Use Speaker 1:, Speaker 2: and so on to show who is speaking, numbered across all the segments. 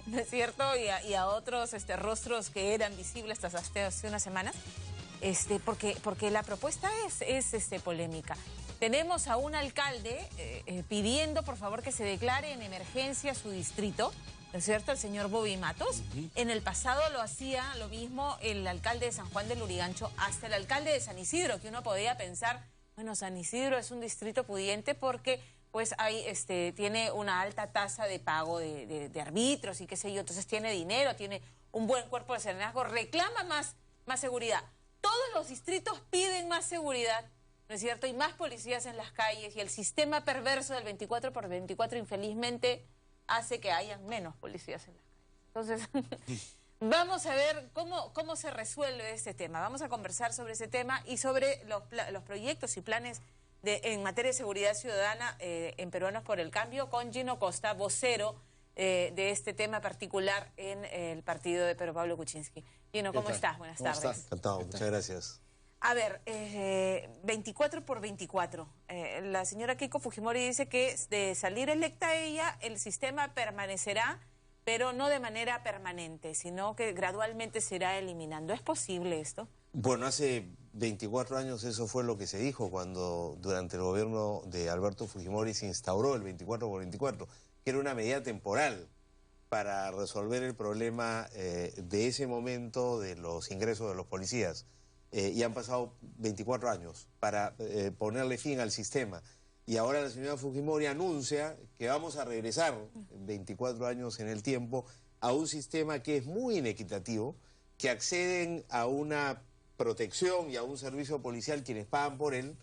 Speaker 1: ¿no es cierto? Y a otros rostros que eran visibles hasta hace unas semanas, porque la propuesta es polémica. Tenemos a un alcalde pidiendo, por favor, que se declare en emergencia su distrito, ¿no es cierto? El señor Bobby Matos. En el pasado lo hacía lo mismo el alcalde de San Juan del Lurigancho, hasta el alcalde de San Isidro, que uno podía pensar, bueno, San Isidro es un distrito pudiente porque pues tiene una alta tasa de pago de árbitros y qué sé yo, entonces tiene dinero, tiene un buen cuerpo de serenazgo, reclama más seguridad. Todos los distritos piden más seguridad, ¿no es cierto? Y más policías en las calles, y el sistema perverso del 24x24 infelizmente hace que hayan menos policías en las calles. Entonces, vamos a ver cómo se resuelve este tema. Vamos a conversar sobre ese tema y sobre los proyectos y planes en materia de seguridad ciudadana en Peruanos por el Cambio con Gino Costa, vocero de este tema particular en el partido de Pedro Pablo Kuczynski. Gino, ¿cómo estás? Buenas tardes.
Speaker 2: ¿Cómo estás? Encantado, muchas gracias.
Speaker 1: A ver, 24x24. La señora Keiko Fujimori dice que de salir electa ella, el sistema permanecerá, pero no de manera permanente, sino que gradualmente se irá eliminando. ¿Es posible esto?
Speaker 2: Bueno, hace 24 años eso fue lo que se dijo cuando durante el gobierno de Alberto Fujimori se instauró el 24x24, que era una medida temporal para resolver el problema de ese momento de los ingresos de los policías. Y han pasado 24 años para ponerle fin al sistema. Y ahora la señora Fujimori anuncia que vamos a regresar 24 años en el tiempo a un sistema que es muy inequitativo, que acceden a una protección y a un servicio policial quienes pagan por él,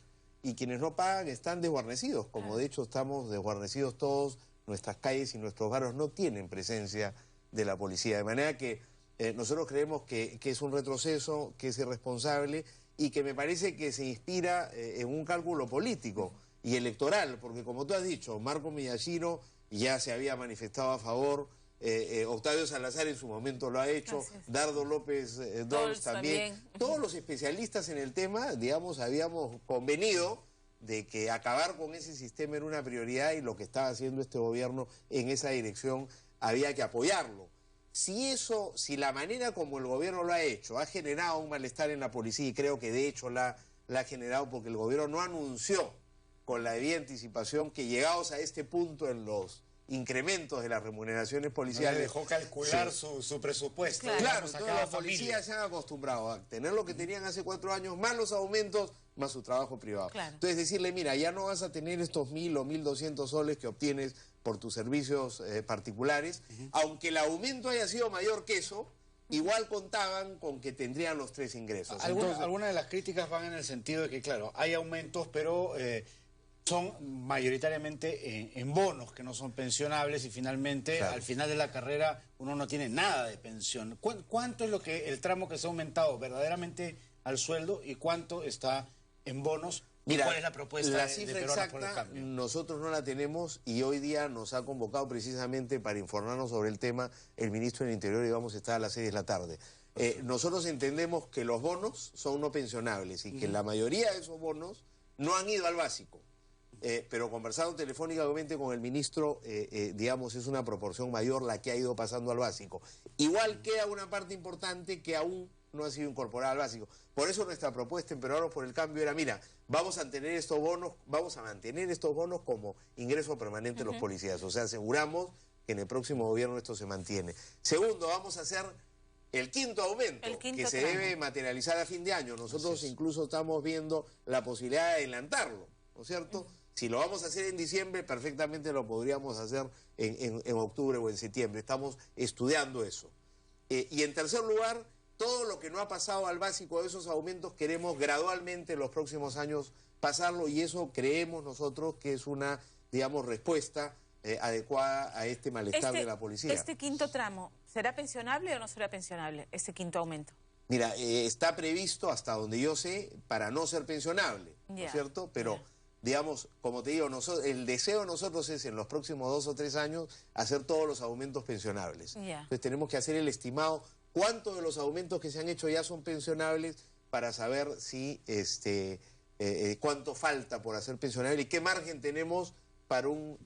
Speaker 2: y quienes no pagan están desguarnecidos, como de hecho estamos desguarnecidos todos. Nuestras calles y nuestros barrios no tienen presencia de la policía, de manera que nosotros creemos que es un retroceso, que es irresponsable y que me parece que se inspira en un cálculo político y electoral, porque como tú has dicho, Marco Miyashiro ya se había manifestado a favor, Octavio Salazar en su momento lo ha hecho, Dardo López Dols también. Todos los especialistas en el tema, digamos, habíamos convenido de que acabar con ese sistema era una prioridad y lo que estaba haciendo este gobierno en esa dirección había que apoyarlo. Si la manera como el gobierno lo ha hecho ha generado un malestar en la policía, y creo que de hecho la ha generado porque el gobierno no anunció con la debida anticipación que llegados a este punto en los incrementos de las remuneraciones policiales...
Speaker 3: No le dejó calcular su presupuesto.
Speaker 2: Claro, todos los policías se han acostumbrado a tener lo que tenían hace 4 años, más los aumentos, más su trabajo privado. Claro. Entonces decirle, mira, ya no vas a tener estos 1.000 o 1.200 soles que obtienes por tus servicios particulares, aunque el aumento haya sido mayor que eso, igual contaban con que tendrían los 3 ingresos.
Speaker 3: Algunas de las críticas van en el sentido de que, claro, hay aumentos, pero son mayoritariamente en bonos que no son pensionables y finalmente, al final de la carrera, uno no tiene nada de pensión. ¿Cuánto es el tramo que se ha aumentado verdaderamente al sueldo y cuánto está en bonos?
Speaker 2: Mira,
Speaker 3: ¿cuál es la propuesta
Speaker 2: la cifra
Speaker 3: exacta por el cambio?
Speaker 2: Nosotros no la tenemos y hoy día nos ha convocado precisamente para informarnos sobre el tema el ministro del Interior y vamos a estar a las 6 de la tarde. Nosotros entendemos que los bonos son no pensionables y que la mayoría de esos bonos no han ido al básico. Pero conversando telefónicamente con el ministro, digamos, es una proporción mayor la que ha ido pasando al básico. Igual queda una parte importante que aún no ha sido incorporada al básico. Por eso nuestra propuesta en Peruanos por el Cambio era, mira, vamos a mantener estos bonos como ingreso permanente de los policías. O sea, aseguramos que en el próximo gobierno esto se mantiene. Segundo, vamos a hacer el quinto aumento, que se debe materializar a fin de año. Nosotros incluso estamos viendo la posibilidad de adelantarlo, ¿no es cierto? Si lo vamos a hacer en diciembre, perfectamente lo podríamos hacer en octubre o en septiembre. Estamos estudiando eso. Y en tercer lugar, todo lo que no ha pasado al básico de esos aumentos queremos gradualmente en los próximos años pasarlo, y eso creemos nosotros que es una, digamos, respuesta adecuada a este malestar de la policía.
Speaker 1: ¿Este quinto tramo será pensionable o no será pensionable, este quinto aumento?
Speaker 2: Mira, está previsto, hasta donde yo sé, para no ser pensionable, ¿no es cierto? Pero... digamos, como te digo, el deseo de nosotros es en los próximos 2 o 3 años hacer todos los aumentos pensionables. Entonces tenemos que hacer el estimado cuántos de los aumentos que se han hecho ya son pensionables para saber si cuánto falta por hacer pensionable y qué margen tenemos para un,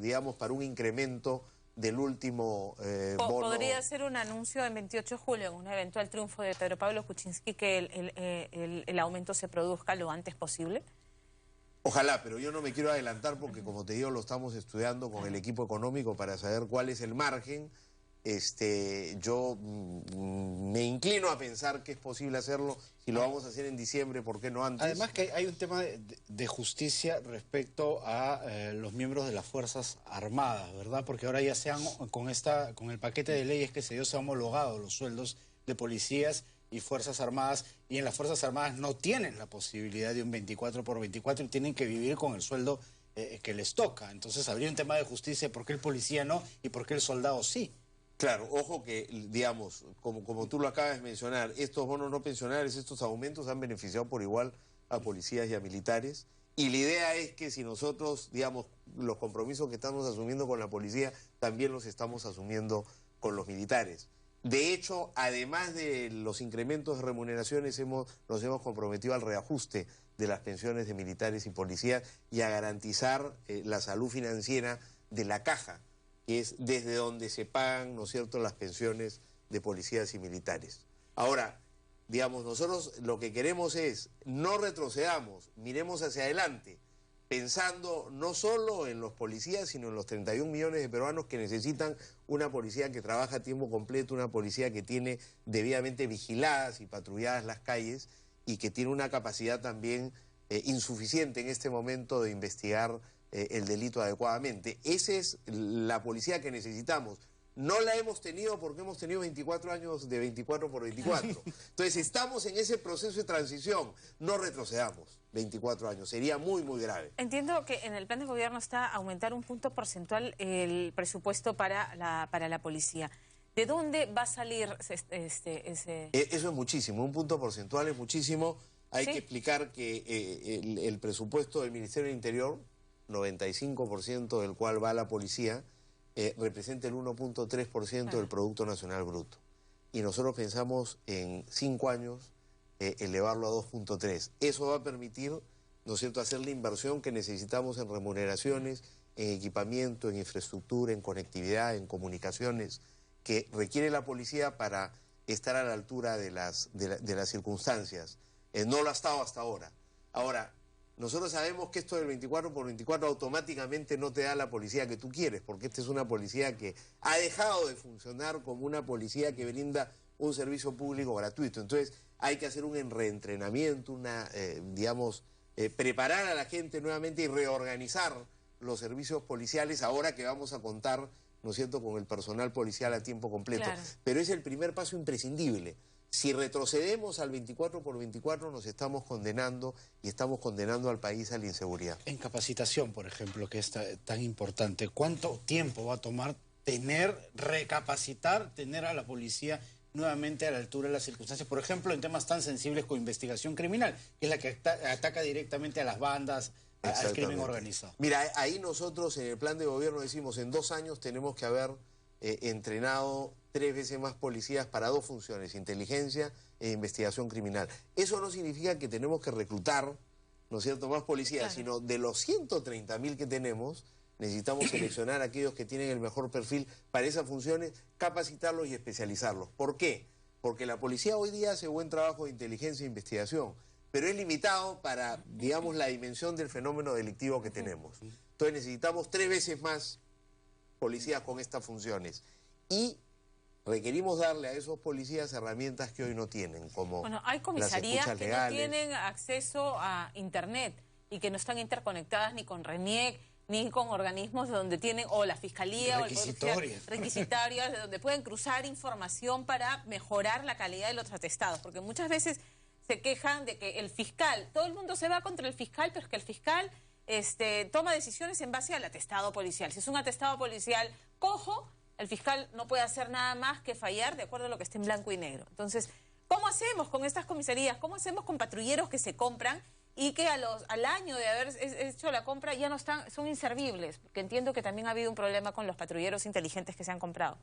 Speaker 2: digamos, para un incremento del último bono.
Speaker 1: ¿Podría ser un anuncio en 28 de julio, en un eventual triunfo de Pedro Pablo Kuczynski, que el aumento se produzca lo antes posible?
Speaker 2: Ojalá, pero yo no me quiero adelantar porque, como te digo, lo estamos estudiando con el equipo económico para saber cuál es el margen. Yo me inclino a pensar que es posible hacerlo. Si lo vamos a hacer en diciembre, ¿por qué no antes?
Speaker 3: Además que hay un tema de justicia respecto a los miembros de las Fuerzas Armadas, ¿verdad? Porque ahora ya con el paquete de leyes que se dio, se han homologado los sueldos de policías y Fuerzas Armadas, y en las Fuerzas Armadas no tienen la posibilidad de un 24 por 24 y tienen que vivir con el sueldo que les toca. Entonces habría un tema de justicia, ¿por qué el policía no y por qué el soldado sí?
Speaker 2: Claro, ojo que, digamos, como tú lo acabas de mencionar, estos bonos no pensionales, estos aumentos han beneficiado por igual a policías y a militares, y la idea es que si nosotros, digamos, los compromisos que estamos asumiendo con la policía, también los estamos asumiendo con los militares. De hecho, además de los incrementos de remuneraciones, nos hemos comprometido al reajuste de las pensiones de militares y policías y a garantizar la salud financiera de la caja, que es desde donde se pagan, ¿no es cierto?, las pensiones de policías y militares. Ahora, digamos, nosotros lo que queremos es, no retrocedamos, miremos hacia adelante, pensando no solo en los policías, sino en los 31 millones de peruanos que necesitan una policía que trabaja a tiempo completo, una policía que tiene debidamente vigiladas y patrulladas las calles y que tiene una capacidad también insuficiente en este momento de investigar el delito adecuadamente. Esa es la policía que necesitamos. No la hemos tenido porque hemos tenido 24 años de 24 por 24. Entonces estamos en ese proceso de transición. No retrocedamos 24 años. Sería muy, muy grave.
Speaker 1: Entiendo que en el plan de gobierno está aumentar un punto porcentual el presupuesto para la policía. ¿De dónde va a salir ese...?
Speaker 2: Eso es muchísimo. Un punto porcentual es muchísimo. Hay que explicar que el presupuesto del Ministerio del Interior, 95% del cual va a la policía, representa el 1.3% del Producto Nacional Bruto. Y nosotros pensamos en 5 años elevarlo a 2.3. Eso va a permitir, ¿no es cierto?, hacer la inversión que necesitamos en remuneraciones, en equipamiento, en infraestructura, en conectividad, en comunicaciones, que requiere la policía para estar a la altura de las circunstancias. No lo ha estado hasta ahora. Ahora, nosotros sabemos que esto del 24 por 24 automáticamente no te da la policía que tú quieres, porque esta es una policía que ha dejado de funcionar como una policía que brinda un servicio público gratuito. Entonces hay que hacer un reentrenamiento, preparar a la gente nuevamente y reorganizar los servicios policiales ahora que vamos a contar, ¿no es cierto?, con el personal policial a tiempo completo. Claro. Pero es el primer paso imprescindible. Si retrocedemos al 24 por 24 nos estamos condenando y estamos condenando al país a la inseguridad.
Speaker 3: En capacitación, por ejemplo, que es tan importante, ¿cuánto tiempo va a tomar recapacitar, tener a la policía nuevamente a la altura de las circunstancias? Por ejemplo, en temas tan sensibles como investigación criminal, que es la que ataca directamente a las bandas, al crimen organizado.
Speaker 2: Mira, ahí nosotros en el plan de gobierno decimos, en 2 años tenemos que haber entrenado 3 veces más policías para 2 funciones, inteligencia e investigación criminal. Eso no significa que tenemos que reclutar, ¿no es cierto?, más policías, sino de los 130.000 que tenemos, necesitamos seleccionar a aquellos que tienen el mejor perfil para esas funciones, capacitarlos y especializarlos. ¿Por qué? Porque la policía hoy día hace buen trabajo de inteligencia e investigación, pero es limitado para, digamos, la dimensión del fenómeno delictivo que tenemos. Entonces necesitamos 3 veces más policías con estas funciones. Y requerimos darle a esos policías herramientas que hoy no tienen, como
Speaker 1: hay comisarías que no tienen acceso a Internet y que no están interconectadas ni con RENIEC, ni con organismos donde tienen, o la Fiscalía, o el Poder Judicial, requisitorias, de donde pueden cruzar información para mejorar la calidad de los atestados. Porque muchas veces se quejan de que el fiscal, todo el mundo se va contra el fiscal, pero es que el fiscal toma decisiones en base al atestado policial. Si es un atestado policial cojo, el fiscal no puede hacer nada más que fallar de acuerdo a lo que esté en blanco y negro. Entonces, ¿cómo hacemos con estas comisarías? ¿Cómo hacemos con patrulleros que se compran y que al año de haber hecho la compra ya no son inservibles? Porque entiendo que también ha habido un problema con los patrulleros inteligentes que se han comprado.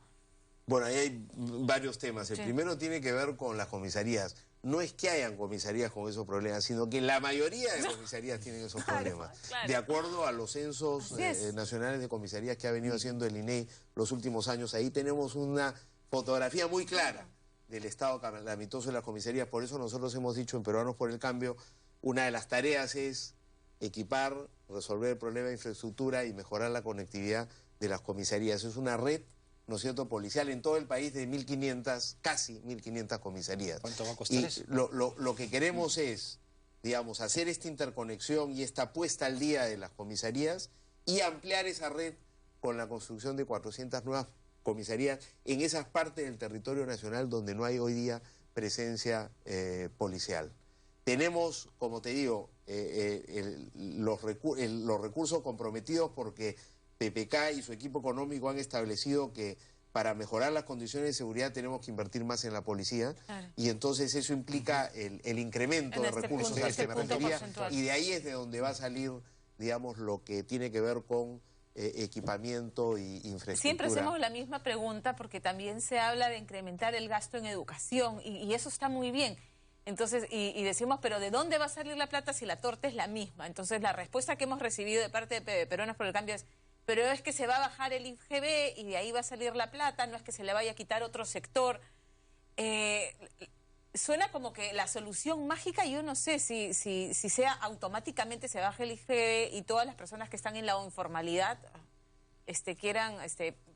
Speaker 2: Bueno, ahí hay varios temas. El primero tiene que ver con las comisarías. no es que hayan comisarías con esos problemas, sino que la mayoría de comisarías tienen esos problemas.
Speaker 1: Claro.
Speaker 2: De acuerdo a los censos nacionales de comisarías que ha venido haciendo el INEI los últimos años, ahí tenemos una fotografía muy clara del estado calamitoso de las comisarías. Por eso nosotros hemos dicho en Peruanos por el Cambio, una de las tareas es equipar, resolver el problema de infraestructura y mejorar la conectividad de las comisarías. Es una red, ¿no es cierto?, policial en todo el país de 1.500, casi 1.500 comisarías.
Speaker 3: ¿Cuánto va a costar eso?
Speaker 2: Lo que queremos es, digamos, hacer esta interconexión y esta puesta al día de las comisarías y ampliar esa red con la construcción de 400 nuevas comisarías en esas partes del territorio nacional donde no hay hoy día presencia policial. Tenemos, como te digo, los recursos comprometidos porque PPK y su equipo económico han establecido que para mejorar las condiciones de seguridad tenemos que invertir más en la policía, y entonces eso implica el incremento de recursos al que me refería, y de ahí es de donde va a salir, digamos, lo que tiene que ver con equipamiento y infraestructura.
Speaker 1: Siempre hacemos la misma pregunta porque también se habla de incrementar el gasto en educación y eso está muy bien. Entonces, y decimos, pero ¿de dónde va a salir la plata si la torta es la misma? Entonces, la respuesta que hemos recibido de parte de Peruanos por el Cambio es, pero es que se va a bajar el IGB y de ahí va a salir la plata, no es que se le vaya a quitar otro sector. Suena como que la solución mágica, yo no sé si sea automáticamente se baje el IGB y todas las personas que están en la informalidad quieran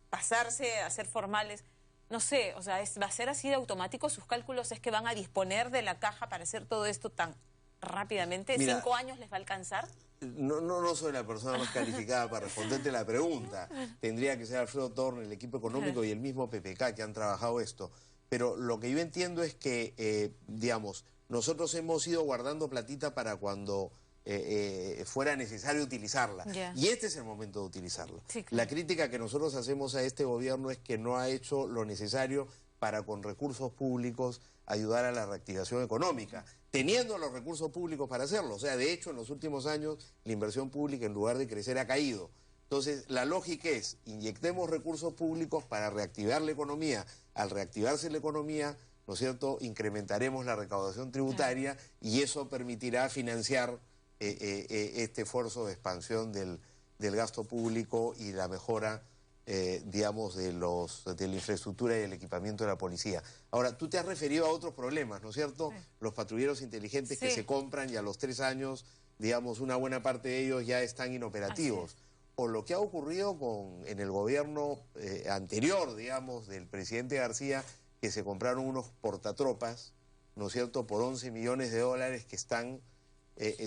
Speaker 1: pasarse a ser formales. No sé, o sea, va a ser así de automático. Sus cálculos es que van a disponer de la caja para hacer todo esto tan rápidamente.
Speaker 2: Mira,
Speaker 1: ¿5 años les va a alcanzar?
Speaker 2: No soy la persona más calificada para responderte la pregunta. Tendría que ser Alfredo Torne, el equipo económico y el mismo PPK que han trabajado esto. Pero lo que yo entiendo es que, digamos, nosotros hemos ido guardando platita para cuando fuera necesario utilizarla. Y este es el momento de utilizarla.
Speaker 1: Sí, claro.
Speaker 2: La crítica que nosotros hacemos a este gobierno es que no ha hecho lo necesario para con recursos públicos ayudar a la reactivación económica, teniendo los recursos públicos para hacerlo. O sea, de hecho, en los últimos años la inversión pública en lugar de crecer ha caído. Entonces, la lógica es, inyectemos recursos públicos para reactivar la economía. Al reactivarse la economía, ¿no es cierto?, incrementaremos la recaudación tributaria y eso permitirá financiar este esfuerzo de expansión del gasto público y la mejora, digamos, de la infraestructura y el equipamiento de la policía. Ahora, tú te has referido a otros problemas, ¿no es cierto? Sí. Los patrulleros inteligentes que se compran y a los 3 años, digamos, una buena parte de ellos ya están inoperativos. O lo que ha ocurrido en el gobierno anterior, digamos, del presidente García, que se compraron unos portatropas, ¿no es cierto?, por 11 millones de dólares que están,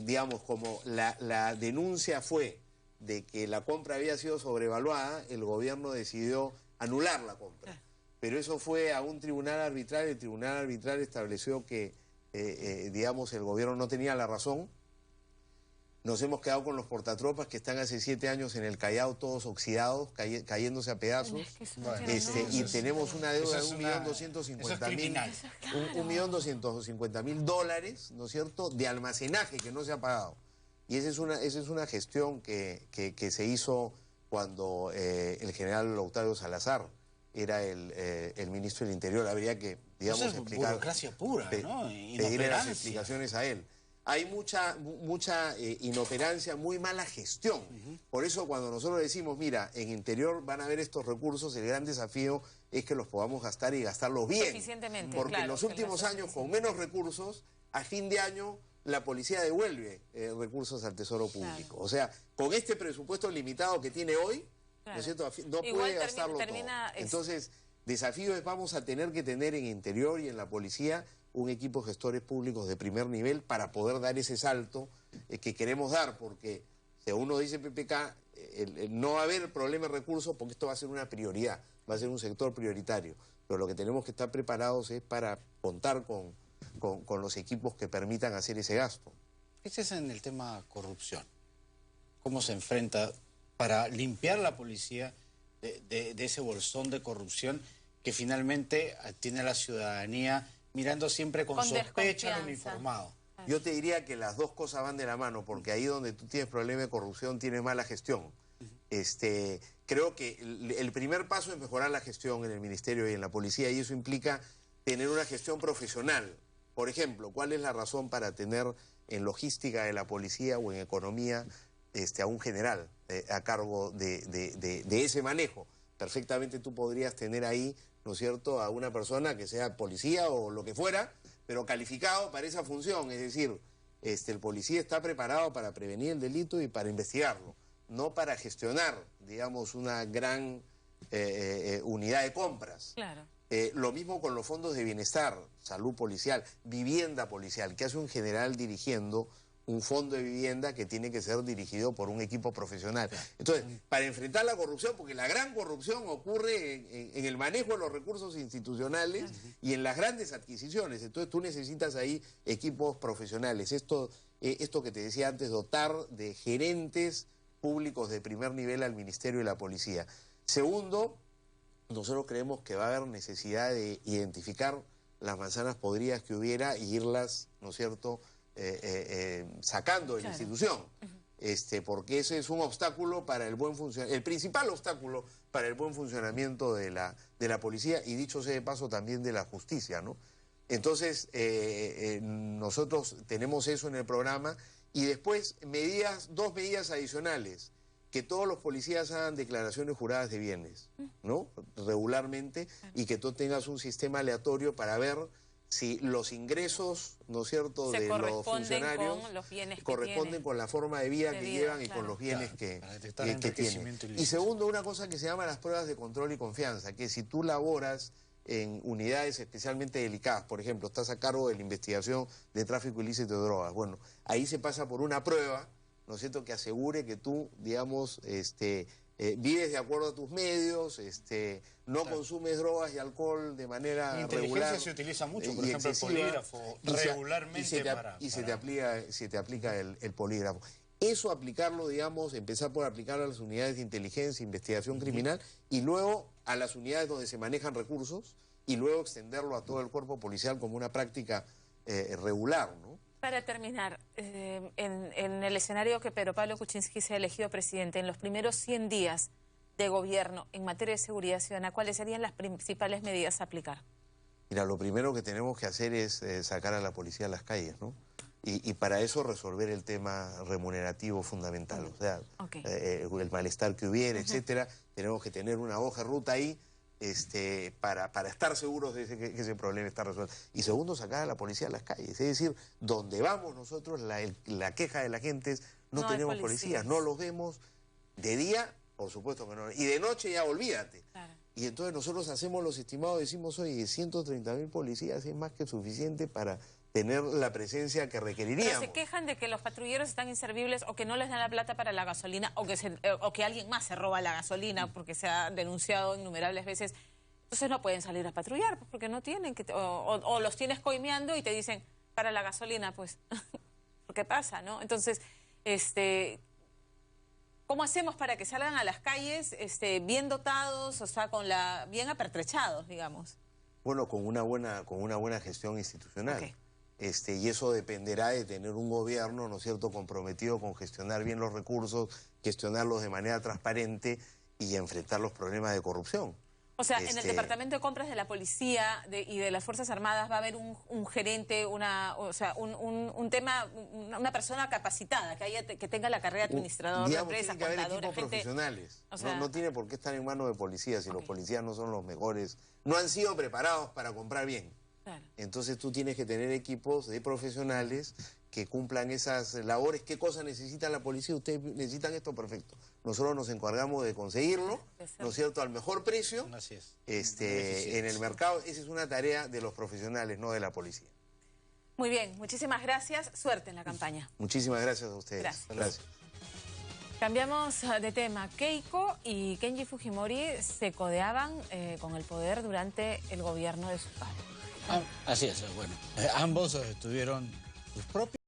Speaker 2: digamos, como la denuncia fue de que la compra había sido sobrevaluada, el gobierno decidió anular la compra. Pero eso fue a un tribunal arbitral, el tribunal arbitral estableció que, digamos, el gobierno no tenía la razón. Nos hemos quedado con los portatropas que están hace 7 años en el Callao, todos oxidados, cayéndose a pedazos. Y tenemos una deuda de $1.250.000 dólares, ¿no es cierto?, de almacenaje que no se ha pagado. Y esa es una gestión que se hizo cuando el general Octavio Salazar era el ministro del Interior. Habría que, digamos, explicar,
Speaker 3: burocracia pura, ¿no?
Speaker 2: Pedirle las explicaciones a él. Hay mucha inoperancia, muy mala gestión. Por eso cuando nosotros decimos, mira, en Interior van a haber estos recursos, el gran desafío es que los podamos gastar y gastarlos bien.
Speaker 1: Eficientemente,
Speaker 2: porque en los últimos años, con menos recursos, a fin de año la policía devuelve recursos al Tesoro Público. O sea, con este presupuesto limitado que tiene hoy, ¿no es cierto?, no puede gastarlo todo. Entonces, desafío es, vamos a tener que tener en Interior y en la policía un equipo de gestores públicos de primer nivel para poder dar ese salto que queremos dar, porque según nos dice PPK, no va a haber problema de recursos porque esto va a ser una prioridad, va a ser un sector prioritario, pero lo que tenemos que estar preparados es para contar con los equipos que permitan hacer ese gasto.
Speaker 3: Este es en el tema corrupción. ¿Cómo se enfrenta para limpiar la policía de ese bolsón de corrupción que finalmente tiene a la ciudadanía mirando siempre con sospecha al uniformado?
Speaker 2: Yo te diría que las dos cosas van de la mano, porque ahí donde tú tienes problema de corrupción tienes mala gestión. Creo que el primer paso es mejorar la gestión en el Ministerio y en la policía, y eso implica tener una gestión profesional, Por ejemplo, ¿cuál es la razón para tener en logística de la policía o en economía a un general a cargo de ese manejo? Perfectamente tú podrías tener ahí, ¿no es cierto?, a una persona que sea policía o lo que fuera, pero calificado para esa función. Es decir, el policía está preparado para prevenir el delito y para investigarlo, no para gestionar, digamos, una gran unidad de compras.
Speaker 1: Claro.
Speaker 2: Lo mismo con los fondos de bienestar, salud policial, vivienda policial. ¿Qué hace un general dirigiendo un fondo de vivienda que tiene que ser dirigido por un equipo profesional? Entonces, para enfrentar la corrupción, porque la gran corrupción ocurre en el manejo de los recursos institucionales y en las grandes adquisiciones. Entonces, tú necesitas ahí equipos profesionales. Esto que te decía antes, dotar de gerentes públicos de primer nivel al Ministerio de la Policía. Segundo, nosotros creemos que va a haber necesidad de identificar las manzanas podridas que hubiera y irlas, ¿no es cierto?, sacando de la institución, porque ese es un obstáculo para el buen funcionamiento, el principal obstáculo para el buen funcionamiento de la policía y, dicho sea de paso, también de la justicia, ¿no? Entonces, nosotros tenemos eso en el programa y después dos medidas adicionales: que todos los policías hagan declaraciones juradas de bienes, ¿no?, regularmente, y que tú tengas un sistema aleatorio para ver si los ingresos, ¿no es cierto?, de los funcionarios
Speaker 1: con los bienes
Speaker 2: corresponden con la forma de vida que llevan y con los bienes que tienen. Y segundo, una cosa que se llama las pruebas de control y confianza, que si tú laboras en unidades especialmente delicadas, por ejemplo, estás a cargo de la investigación de tráfico ilícito de drogas, bueno, ahí se pasa por una prueba, ¿no es cierto?, que asegure que tú, digamos, vives de acuerdo a tus medios, no consumes drogas y alcohol de manera regular.
Speaker 3: La inteligencia se utiliza mucho, por ejemplo, el polígrafo, regularmente
Speaker 2: se te aplica el polígrafo. Eso aplicarlo, digamos, empezar por aplicarlo a las unidades de inteligencia, investigación criminal, y luego a las unidades donde se manejan recursos, y luego extenderlo a todo el cuerpo policial como una práctica regular, ¿no?
Speaker 1: Para terminar, en el escenario que Pedro Pablo Kuczynski sea elegido presidente, en los primeros 100 días de gobierno en materia de seguridad ciudadana, ¿cuáles serían las principales medidas a aplicar?
Speaker 2: Mira, lo primero que tenemos que hacer es sacar a la policía a las calles, ¿no? Y para eso resolver el tema remunerativo fundamental, o sea, el malestar que hubiera, etcétera. Tenemos que tener una hoja de ruta ahí, para estar seguros de que ese problema está resuelto. Y segundo, sacar a la policía a las calles. Es decir, donde vamos nosotros, la queja de la gente es: no tenemos policías, no los vemos. De día, por supuesto que no. Y de noche ya olvídate. Claro. Y entonces nosotros hacemos los estimados, decimos: oye, 130.000 policías es más que suficiente para tener la presencia que requeriríamos.
Speaker 1: Pero se quejan de que los patrulleros están inservibles, o que no les dan la plata para la gasolina, o que alguien más se roba la gasolina, porque se ha denunciado innumerables veces. Entonces no pueden salir a patrullar, porque no tienen que... O los tienes coimeando y te dicen: para la gasolina, pues. ¿Qué pasa, no? Entonces, ¿cómo hacemos para que salgan a las calles bien dotados, o sea, bien apertrechados, digamos?
Speaker 2: Bueno, con una buena gestión institucional. Y eso dependerá de tener un gobierno, ¿no es cierto?, comprometido con gestionar bien los recursos, gestionarlos de manera transparente y enfrentar los problemas de corrupción.
Speaker 1: O sea, en el Departamento de Compras de la Policía y de las Fuerzas Armadas va a haber un gerente, una persona capacitada, que tenga la carrera de administrador de empresas,
Speaker 2: tiene que haber
Speaker 1: contadores,
Speaker 2: equipos profesionales.
Speaker 1: O sea,
Speaker 2: no tiene por qué estar en manos de policías si los policías no son los mejores, no han sido preparados para comprar bien. Claro. Entonces tú tienes que tener equipos de profesionales que cumplan esas labores. ¿Qué cosa necesita la policía? Ustedes necesitan esto, perfecto. Nosotros nos encargamos de conseguirlo, ¿no es cierto?, al mejor precio.
Speaker 3: Así es.
Speaker 2: En el mercado. Esa es una tarea de los profesionales, no de la policía.
Speaker 1: Muy bien, muchísimas gracias. Suerte en la campaña.
Speaker 2: Muchísimas gracias a ustedes. Gracias.
Speaker 1: Cambiamos de tema. Keiko y Kenji Fujimori se codeaban con el poder durante el gobierno de sus padres.
Speaker 3: Así es, bueno. Ambos tuvieron sus propios...